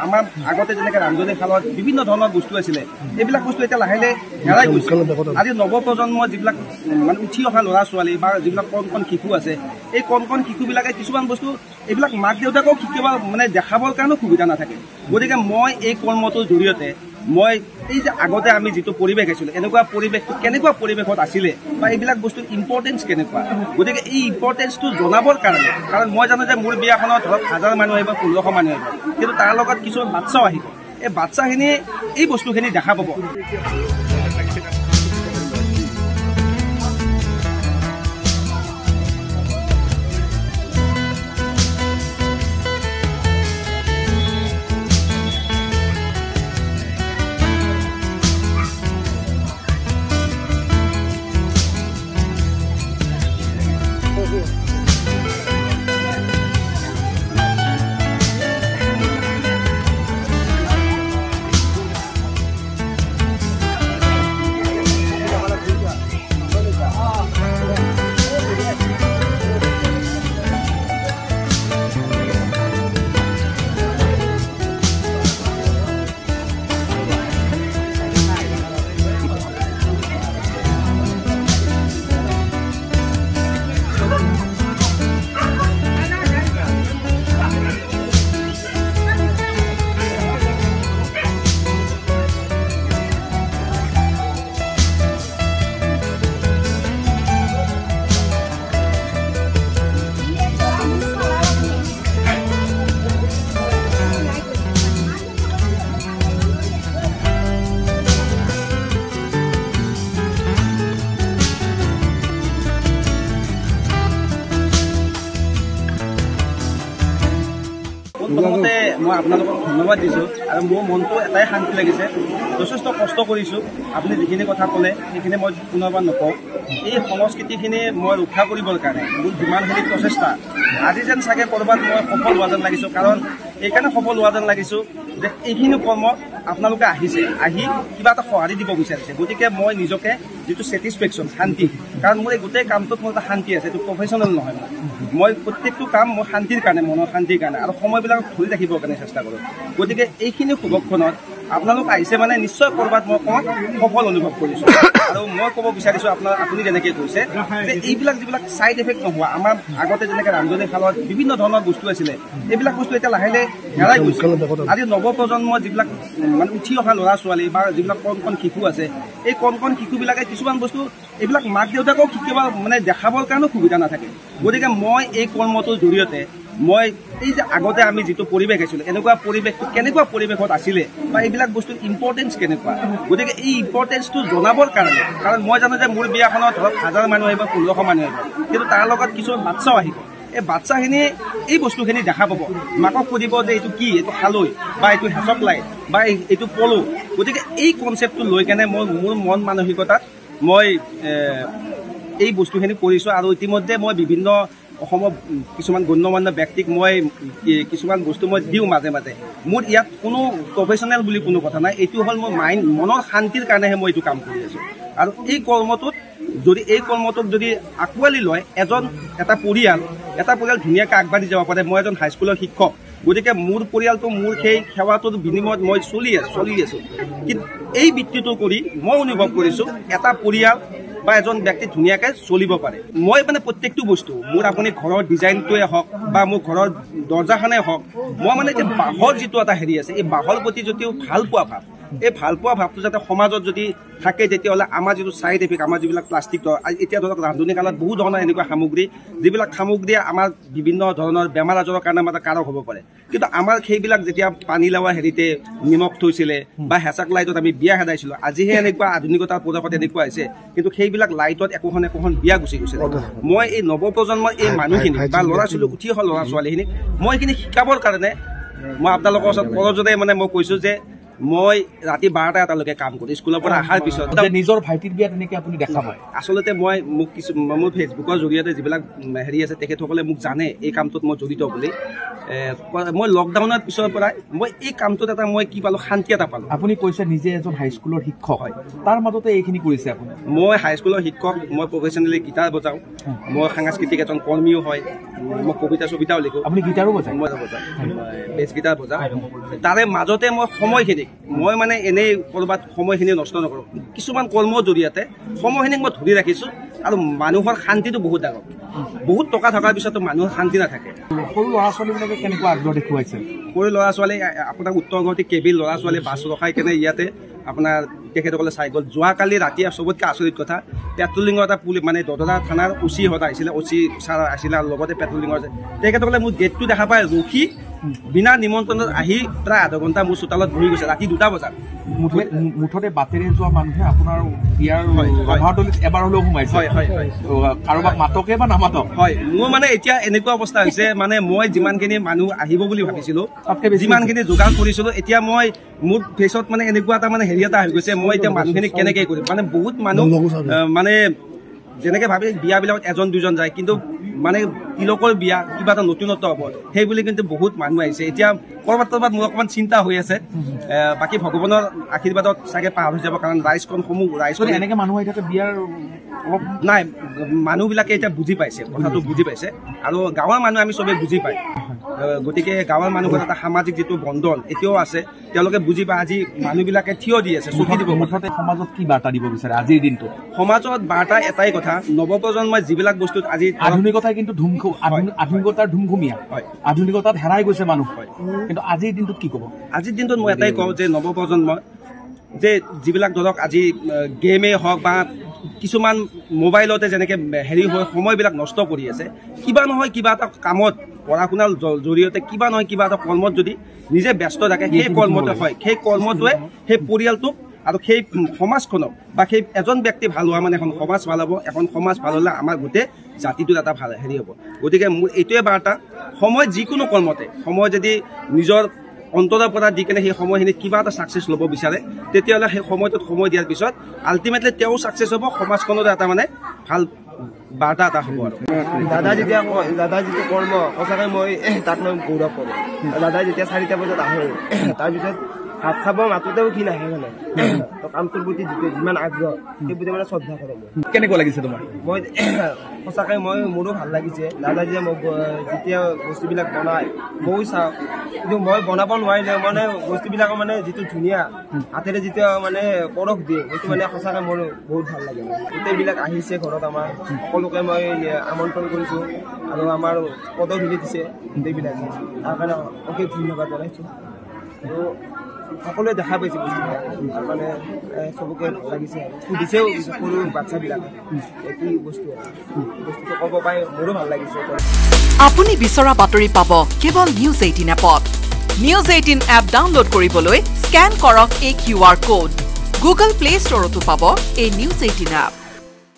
আমাৰ আগতে যেনেকৈ ৰান্ধনী শালত বিভিন্ন ধৰণৰ বস্তু আছিলে এইবিলাক বস্তু এতিয়া লাহে লাহে হেৰাই গৈছে আজি নৱপ্ৰজন্মৰ যিবিলাক মানে উঠি অহা ল'ৰা ছোৱালী বা যিবিলাক কণ কণ শিশু আছে এই কণ কণ শিশুবিলাকে কিছুমান বস্তু এইবিলাক মাক দেউতাকক শিকিব মানে দেখাবৰ কাৰণেও সুবিধা নাথাকে গতিকে মই এই কৰ্মটোৰ জৰিয়তে মই এই যে আগতে আমি যিটো পৰিৱেশ আছিলোঁ এনেকুৱা পৰিৱেশটো কেনেকুৱা পৰিৱেশত আছিলে বা এইবিলাক বস্তুৰ ইম্পৰ্টেঞ্চ কেনেকুৱা গতিকে এই ইম্পৰ্টেঞ্চটো জনাবৰ কাৰণে কাৰণ মই জানো যে মোৰ বিয়াখনত ধৰক 1000 মানুহ আহিব 1500 মানুহ আহিব কিন্তু তাৰ লগত কিছুমান বাচ্চাও আহিব এই বাচ্চাখিনি এই বস্তুখিনি দেখা পাব প্ৰথমতে মই আপোনালোকক ধন্যবাদ দিছোঁ আৰু মোৰ মনটো এটাই শান্তি লাগিছে যথেষ্ট কষ্ট কৰিছোঁ আপুনি যিখিনি কথা ক'লে সেইখিনি মই পুনৰবাৰ নকওঁ এই সংস্কৃতিখিনি মই ৰক্ষা কৰিবৰ কাৰণে মোৰ যিমানখিনি প্ৰচেষ্টা আজি যেন চাগে ক'ৰবাত মই সফল হোৱা যেন লাগিছোঁ কাৰণ এইকাৰণে সফল হোৱা যেন লাগিছোঁ যে এইখিনি কৰ্মত আপোনালোকে আহিছে আহি কিবা এটা সঁহাৰি দিব বিচাৰিছে গতিকে মই নিজকে যিটো ছেটিছফেকশ্যন শান্তি কাৰণ মোৰ এই গোটেই কামটোত মোৰ এটা শান্তি আছে এইটো প্ৰফেশ্যনেল নহয় মই প্ৰত্যেকটো কাম মই শান্তিৰ কাৰণে মনৰ শান্তিৰ কাৰণে আৰু সময়বিলাক ধৰি ৰাখিবৰ কাৰণে চেষ্টা কৰোঁ গতিকে এইখিনি শুভক্ষণত আপোনালোক আহিছে মানে নিশ্চয় ক'ৰবাত মই অকণমান সফল অনুভৱ কৰিছোঁ আৰু মই ক'ব বিচাৰিছোঁ আপুনি যেনেকৈ কৈছে যে এইবিলাক যিবিলাক ছাইড এফেক্ট নোহোৱা আমাৰ আগতে যেনেকৈ ৰান্ধনী শালত বিভিন্ন ধৰণৰ বস্তু আছিলে এইবিলাক বস্তু এতিয়া লাহে লাহে হেৰাই গৈছে আজি নৱপ্ৰজন্মৰ যিবিলাক মানে উঠি অহা ল'ৰা ছোৱালী বা যিবিলাক কণ কণ শিশু আছে এই কণ কণ শিশুবিলাকে কিছুমান বস্তু এইবিলাক মাক দেউতাকক শিকিব মানে দেখাবৰ কাৰণেও সুবিধা নাথাকে গতিকে মই এই কৰ্মটোৰ জৰিয়তে মই এই যে আগতে আমি যিটো পৰিৱেশ আছিলোঁ এনেকুৱা পৰিৱেশটো কেনেকুৱা পৰিৱেশত আছিলে বা এইবিলাক বস্তুৰ ইম্পৰ্টেঞ্চ কেনেকুৱা গতিকে এই ইম্পৰ্টেঞ্চটো জনাবৰ কাৰণে কাৰণ মই জানো যে মোৰ বিয়াখনত ধৰক 1000 মানুহ আহিব 1500 মানুহ আহিব কিন্তু তাৰ লগত কিছুমান বাচ্চাও আহিব এই বাচ্চাখিনি এই বস্তুখিনি দেখা পাব মাকক সুধিব যে এইটো কি এইটো খালৈ বা এইটো হেঁচক লাই বা এইটো পলো গতিকে এই কনচেপ্টটো লৈ কেনে মই মোৰ মন মানসিকতাত মই এই বস্তুখিনি কৰিছোঁ আৰু ইতিমধ্যে মই বিভিন্ন অসমৰ কিছুমান গণ্যমান্য ব্যক্তিক মই কিছুমান বস্তু মই দিওঁ মাজে মাজে মোৰ ইয়াত কোনো প্ৰফেশ্যনেল বুলি কোনো কথা নাই এইটো হ'ল মোৰ মনৰ শান্তিৰ কাৰণেহে মই এইটো কাম কৰি আছোঁ আৰু এই কৰ্মটোক যদি আঁকোৱালি লয় এটা পৰিয়াল ধুনীয়াকৈ আগবাঢ়ি যাব পাৰে মই এজন হাইস্কুলৰ শিক্ষক গতিকে মোৰ পৰিয়ালটো মোৰ সেই সেৱাটোৰ বিনিময়ত মই চলি আছোঁ কিন্তু এই বৃত্তিটো কৰি মই অনুভৱ কৰিছোঁ এটা পৰিয়াল বা এজন ব্যক্তি ধুনীয়াকৈ চলিব পাৰে মই মানে প্ৰত্যেকটো বস্তু মোৰ আপুনি ঘৰৰ ডিজাইনটোৱে হওক বা মোৰ ঘৰৰ দৰ্জাখনেই হওক মই মানে যে বাঁহৰ যিটো এটা হেৰি আছে এই বাঁহৰ প্ৰতি যদিও ভাল পোৱা ভাৱ এই ভাল পোৱা ভাৱটো যাতে সমাজত যদি থাকে তেতিয়াহ'লে আমাৰ যিটো ছাইড এফেক্ট আমাৰ যিবিলাক প্লাষ্টিকৰ এতিয়া ধৰক ৰান্ধনী কালত বহু ধৰণৰ এনেকুৱা সামগ্ৰী যিবিলাক সামগ্ৰীয়ে আমাৰ বিভিন্ন ধৰণৰ বেমাৰ আজাৰৰ কাৰণে আমাৰ কাৰক হ'ব পাৰে কিন্তু আমাৰ সেইবিলাক যেতিয়া পানীলাওৱা হেৰিতে নিমখ থৈছিলে বা হেঁচাক লাইটত আমি বিয়া খেদাইছিলোঁ আজিহে এনেকুৱা আধুনিকতাৰ পদক্ষেপ এনেকুৱা হৈছে কিন্তু সেইবিলাক লাইটত একোখন বিয়া গুচি গৈছে মই এই নৱপ্ৰজন্মৰ এই মানুহখিনি বা ল'ৰা ছোৱালী উঠি অহা ল'ৰা ছোৱালীখিনিক মই এইখিনি শিকাবৰ কাৰণে মই আপোনালোকৰ ওচৰত কৰজোৰে মানে মই কৈছোঁ যে মই ৰাতি 12টা এটালৈকে কাম কৰোঁ স্কুলৰ পৰা অহাৰ পিছত নিজৰ ভাইটিৰ বিয়া তেনেকৈ আপুনি দেখা পায় আচলতে মই মোক কিছু মোৰ ফেচবুকৰ জৰিয়তে যিবিলাক হেৰি আছে তেখেতসকলে মোক জানে এই কামটোত মই জড়িত বুলি মই লকডাউনৰ পিছৰ পৰাই মই এই কামটোত এটা মই কি পালোঁ শান্তি এটা পালোঁ আপুনি কৈছে নিজে এজন হাইস্কুলৰ শিক্ষক হয় তাৰ মাজতে এইখিনি কৰিছে আপুনি মই হাইস্কুলৰ শিক্ষক মই প্ৰফেশ্যনেলি গীটাৰ বজাওঁ মই সাংস্কৃতিক এজন কৰ্মীও হয় মই কবিতা চবিতাও লিখোঁ আপুনি গীটাৰো বজায় মই বজাওঁ বেছ গীটাৰ বজাওঁ তাৰে মাজতে মই সময়খিনিক মই মানে এনেই ক'ৰবাত সময়খিনি নষ্ট নকৰোঁ কিছুমান কৰ্মৰ জৰিয়তে সময়খিনিক মই ধৰি ৰাখিছোঁ আৰু মানুহৰ শান্তিটো বহুত ডাঙৰ বহুত টকা থকাৰ পিছতো মানুহৰ শান্তি নাথাকে সৰু ল'ৰা ছোৱালীবিলাকে কেনেকুৱা আগ্ৰহ দেখুৱাইছে সৰু ল'ৰা ছোৱালী আপোনাৰ উত্তৰ গুৱাহাটী কেবিল ল'ৰা ছোৱালী বাছ ৰখাই কেনে ইয়াতে আপোনাৰ তেখেতসকলে চাই গ'ল যোৱাকালি ৰাতি চবতকৈ আচৰিত কথা পেট্ৰলিঙৰ এটা মানে দদৰা থানাৰ OC হত আহিছিলে OC ছাৰ আহিছিলে আৰু লগতে পেট্ৰলিঙৰ তেখেতসকলে মোৰ গেটটো দেখা পাই ৰখি বিনা নিমন্ত্ৰণত আহি প্ৰায় আধা ঘণ্টা মোৰ চোতালত বহি গৈছে ৰাতি 2টা বজাত মুঠতে বাটেৰে যোৱা মানুহে আপোনাৰ ইয়াৰ সভাতলিত এবাৰ হ'লেও সোমাইছে কাৰোবাক মাতকে বা নামাতক হয় মোৰ মানে এতিয়া এনেকুৱা অৱস্থা হৈছে মানে মই যিমানখিনি মানুহ আহিব বুলি ভাবিছিলোঁ যিমানখিনি যোগাৰ কৰিছিলোঁ এতিয়া মই মোৰ ফেচত মানে এনেকুৱা এটা মানে হেৰি এটা হৈ গৈছে মই এতিয়া মানুহখিনিক কেনেকৈ কৰিম মানে বহুত মানুহ মানে যেনেকৈ ভাবি বিয়াবিলাকত এজন দুজন যায় কিন্তু মানে তিলকৰ বিয়া কিবা এটা নতুনত্ব হ'ব সেই বুলি কিন্তু বহুত মানুহ আহিছে এতিয়া ক'ৰবাত মোৰ অকণমান চিন্তা হৈ আছে বাকী ভগৱানৰ আশীৰ্বাদত চাগে পাৰ হৈ যাব কাৰণ ৰাইজখন এনেকৈ মানুহ আহি থাকে বিয়াৰ অলপ নাই মানুহবিলাকে এতিয়া বুজি পাইছে কথাটো বুজি পাইছে আৰু গাঁৱৰ মানুহ আমি চবেই বুজি পায় গতিকে গাঁৱৰ মানুহৰ এটা সামাজিক যিটো বন্ধন এতিয়াও আছে তেওঁলোকে বুজি পায় আজি মানুহবিলাকে থিয় দি আছে চকী দিব মুঠতে সমাজত কি বাৰ্তা দিব বিচাৰে আজিৰ দিনটো সমাজত বাৰ্তা এটাই কথা নৱপ্ৰজন্মই যিবিলাক বস্তুত আজি আধুনিকতাই কিন্তু আধুনিকতাৰ ধুমঘুমীয়া আধুনিকতাত হেৰাই গৈছে মানুহ কিন্তু আজিৰ দিনটোত কি ক'ব আজিৰ দিনটোত মই এটাই কওঁ যে নৱপ্ৰজন্মই যে যিবিলাক ধৰক আজি গেমেই হওক বা কিছুমান মোবাইলতে যেনেকৈ হেৰি হৈ সময়বিলাক নষ্ট কৰি আছে কিবা নহয় কিবা এটা কামত পঢ়া শুনাৰ জৰিয়তে কিবা নহয় কিবা এটা কৰ্মত যদি নিজে ব্যস্ত থাকে সেই কৰ্মটোৱে হয় সেই কৰ্মটোৱে সেই পৰিয়ালটোক আৰু সেই সমাজখনক বা সেই এজন ব্যক্তি ভাল হোৱা মানে এখন সমাজ ভাল হ'ব এখন সমাজ ভাল হ'লে আমাৰ গোটেই জাতিটোত এটা ভাল হেৰি হ'ব গতিকে মোৰ এইটোৱে বাৰ্তা সময় যিকোনো কৰ্মতে সময় যদি নিজৰ অন্তৰৰ পৰা দি কেনে সেই সময়খিনিত কিবা এটা ছাকচেছ ল'ব বিচাৰে তেতিয়াহ'লে সেই সময়টোত সময় দিয়াৰ পিছত আল্টিমেটলি তেওঁ ছাকচেছ হ'ব সমাজখনৰো এটা মানে ভাল বাৰ্তা এটা হ'ব আৰু দাদা যিটো কৰ্ম সঁচাকৈ মই তাক মই গৌৰৱ কৰোঁ দাদাই যেতিয়া 4টা বজাত আহে তাৰপিছত ভাত খাব মাতোতেও কি নাহে মানে কামটোৰ প্ৰতি যিমান আগ্ৰহ সেই প্ৰতি মানে শ্ৰদ্ধা কৰোঁ মই কেনেকুৱা লাগিছে তোমাৰ মই সঁচাকৈ মোৰো ভাল লাগিছে দাদা যে মোক যেতিয়া বস্তুবিলাক বনায় ময়ো চাওঁ কিন্তু মই বনাব নোৱাৰিলে মানে বস্তুবিলাকৰ মানে যিটো ধুনীয়া হাতেৰে যিটো মানে পৰশ দিয়ে সেইটো মানে সঁচাকৈ মোৰ বহুত ভাল লাগে গোটেইবিলাক আহিছে ঘৰত আমাৰ সকলোকে মই আমন্ত্ৰণ কৰিছোঁ আৰু আমাৰ পদধূলি দিছে গোটেইবিলাকে তাৰ কাৰণে অশেষ ধন্যবাদ জনাইছোঁ আৰু সকলোৱে দেখা পাইছে বস্তুবিলাক আৰু মানে চবকে লাগিছে সুধিছেও সৰু বাচ্চাবিলাকে কি বস্তুটো ক'ব পাই মোৰো ভাল লাগিছে আপুনি বিচৰা বাতৰি পাব কেৱল নিউজ 18 এপত নিউজ 18 এপ ডাউনলোড কৰিবলৈ স্কেন কৰক এই QR কোড গুগল প্লে ষ্টৰতো পাব এই নিউজ 18 এপ